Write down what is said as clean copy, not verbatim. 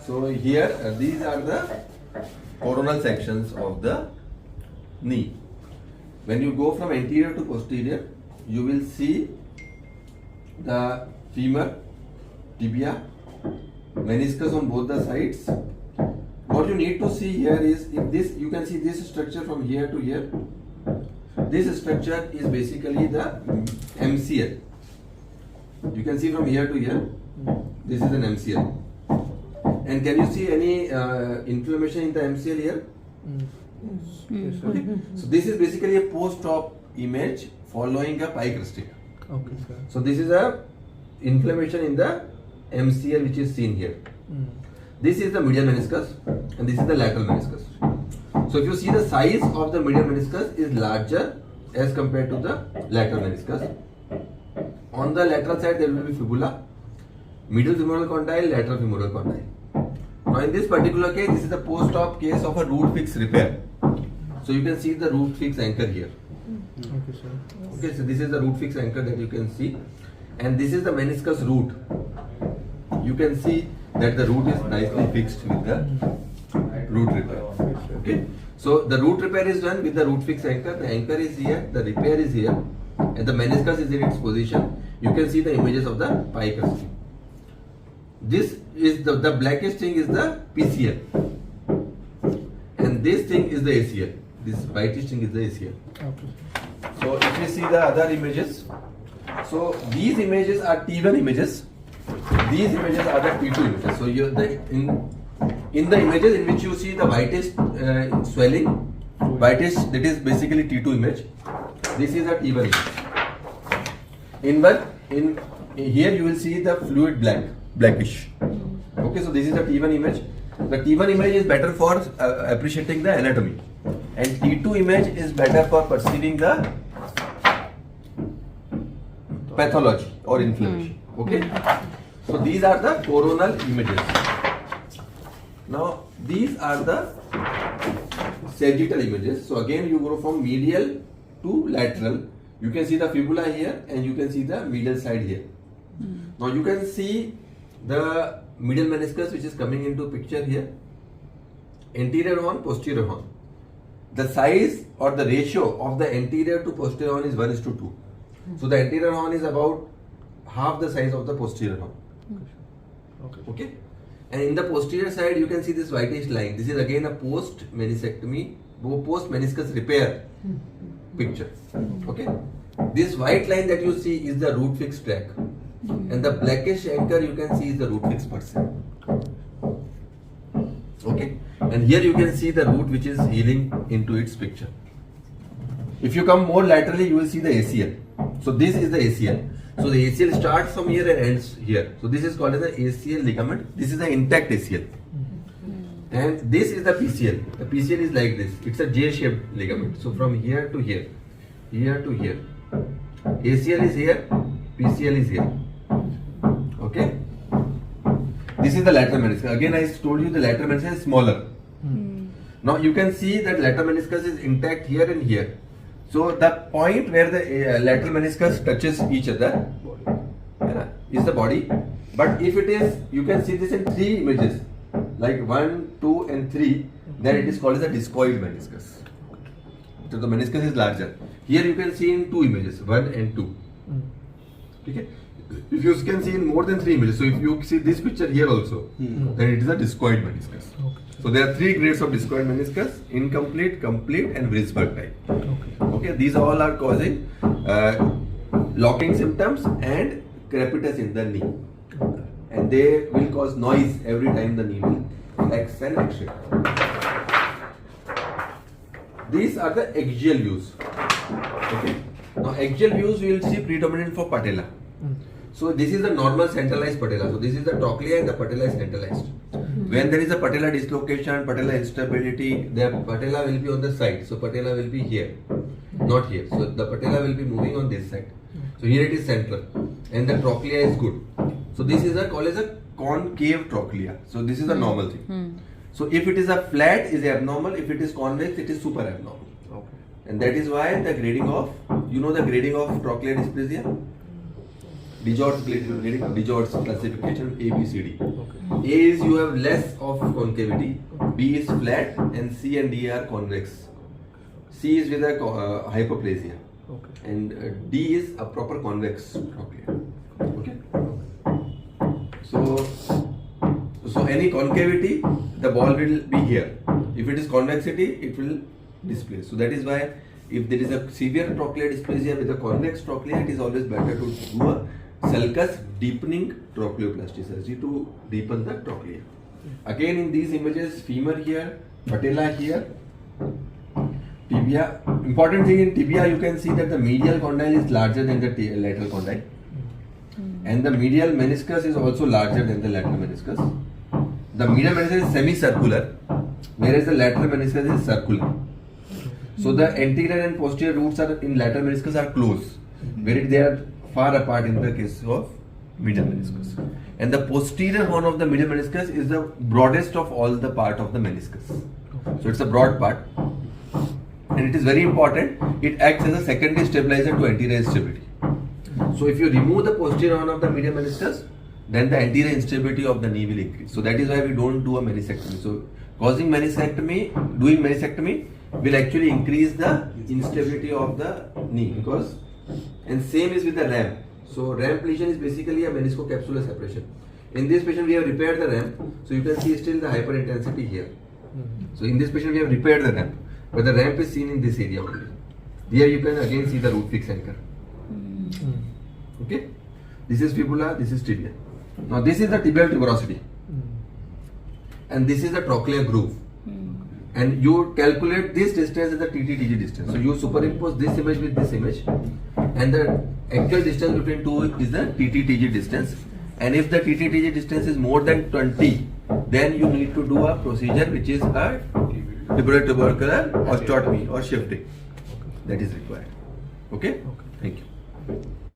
So here these are the coronal sections of the knee. When you go from anterior to posterior, you will see the femur, tibia, meniscus on both the sides. What you need to see here is, if this, you can see this structure from here to here. This structure is basically the MCL. You can see from here to here. This is an MCL. And can you see any inflammation in the MCL here? Okay. So this is basically a post-op image following a pie crusting. Okay, sir. So this is a inflammation in the MCL which is seen here. This is the medial meniscus and this is the lateral meniscus. So if you see the size of the medial meniscus is larger as compared to the lateral meniscus. On the lateral side there will be fibula, medial femoral condyle, lateral femoral condyle. Now in this particular case, this is the post-op case of a root fix repair. So you can see the root fix anchor here. Okay, sir. Okay, so this is the root fix anchor that you can see, and this is the meniscus root. You can see that the root is nicely fixed with the root repair. Okay, so the root repair is done with the root fix anchor. The anchor is here, the repair is here, and the meniscus is in its position. You can see the images of the pie crusting. This is the blackish thing is the PCL, and this thing is the ACL. This whitish thing is the ACL. Okay. So if you see the other images, so these images are T1 images. These images are the T2 images. So you in the images in which you see the whitish swelling, whitish, that is basically T2 image. This is a T1 image. In here you will see the fluid blackish. Okay, so this is the T1 image. The T1 image is better for appreciating the anatomy, and T2 image is better for perceiving the pathology or inflammation. Okay, so these are the coronal images. Now these are the sagittal images. So again you go from medial to lateral. You can see the fibula here and you can see the medial side here. Now you can see the medial meniscus which is coming into picture here. Anterior horn, posterior horn. The size or the ratio of the anterior to posterior horn is 1:2. So the anterior horn is about half the size of the posterior horn. Okay. And in the posterior side you can see this whitish line. This is again a post meniscectomy, post meniscus repair picture. Okay. This white line that you see is the root fix track, and the blackish anchor you can see is the root fix per se. Okay. And here you can see the root which is healing into its picture. If you come more laterally, you will see the ACL. So this is the ACL. So the ACL starts from here and ends here. So this is called as the ACL ligament. This is the intact ACL. And this is the PCL. The PCL is like this. It's a J-shaped ligament. So from here to here, here to here. ACL is here, PCL is here. Okay. This is the lateral meniscus. Again, I told you the lateral meniscus is smaller. Now you can see that lateral meniscus is intact here and here. So the point where the lateral meniscus touches each other is the body. But if it is, you can see this in 3 images, like 1, 2 and 3, then it is called as a discoid meniscus. So the meniscus is larger. Here you can see in 2 images, 1 and 2. Okay. If you can see in more than 3 images, so if you see this picture here also, then it is a discoid meniscus. Okay. So there are 3 grades of discoid meniscus: incomplete, complete and Vriesberg type. Okay, these all are causing locking symptoms and crepitus in the knee. And they will cause noise every time the knee will flex and extend. These are the axial views. Okay. Now axial views we will see predominant for patella. So this is the normal centralized patella. So this is the trochlea and the patella is centralized. When there is a patella dislocation, patella instability, the patella will be on the side. So patella will be here, not here. So the patella will be moving on this side. So here it is central, and the trochlea is good. So this is called as a concave trochlea. So this is a normal thing. So if it is a flat, is abnormal. If it is convex, it is super abnormal. Okay. And that is why the grading of, the grading of trochlear dysplasia. DiGeorge's classification A, B, C, D. Okay. A is you have less of concavity, B is flat, and C and D are convex. C is with a hyperplasia, Okay. and D is a proper convex trochlea. Okay. So any concavity, the ball will be here. If it is convexity, it will displace. So that is why if there is a severe trochlear dysplasia with a convex trochlea, it is always better to do a sulcus deepening trochleoplasty surgery to deepen the trochlea. Again, in these images, femur here, patella here, tibia. Important thing in tibia, you can see that the medial condyle is larger than the lateral condyle, and the medial meniscus is also larger than the lateral meniscus. The medial meniscus is semicircular, whereas the lateral meniscus is circular. So the anterior and posterior roots are in lateral meniscus are close, whereas they are far apart in the case of medial meniscus. And the posterior horn of the medial meniscus is the broadest of all the part of the meniscus. So it's a broad part, and it is very important. It acts as a secondary stabilizer to anterior instability. So if you remove the posterior horn of the medial meniscus, then the anterior instability of the knee will increase. So that is why we don't do a meniscectomy. So doing meniscectomy will actually increase the instability of the knee, because, and same is with the ramp. So ramp lesion is basically a meniscocapsular separation. In this patient we have repaired the ramp, so you can see still the hyperintensity here. So in this patient we have repaired the ramp, but the ramp is seen in this area only. Here you can again see the root fix anchor. Okay, this is fibula, this is tibia. Now this is the tibial tuberosity, and this is the trochlear groove. And you calculate this distance as the TTTG distance. So you superimpose this image with this image, and the actual distance between two is the TTTG distance. And if the TTTG distance is more than 20, then you need to do a procedure which is a tubercular osteotomy or shifting that is required. Okay? Thank you.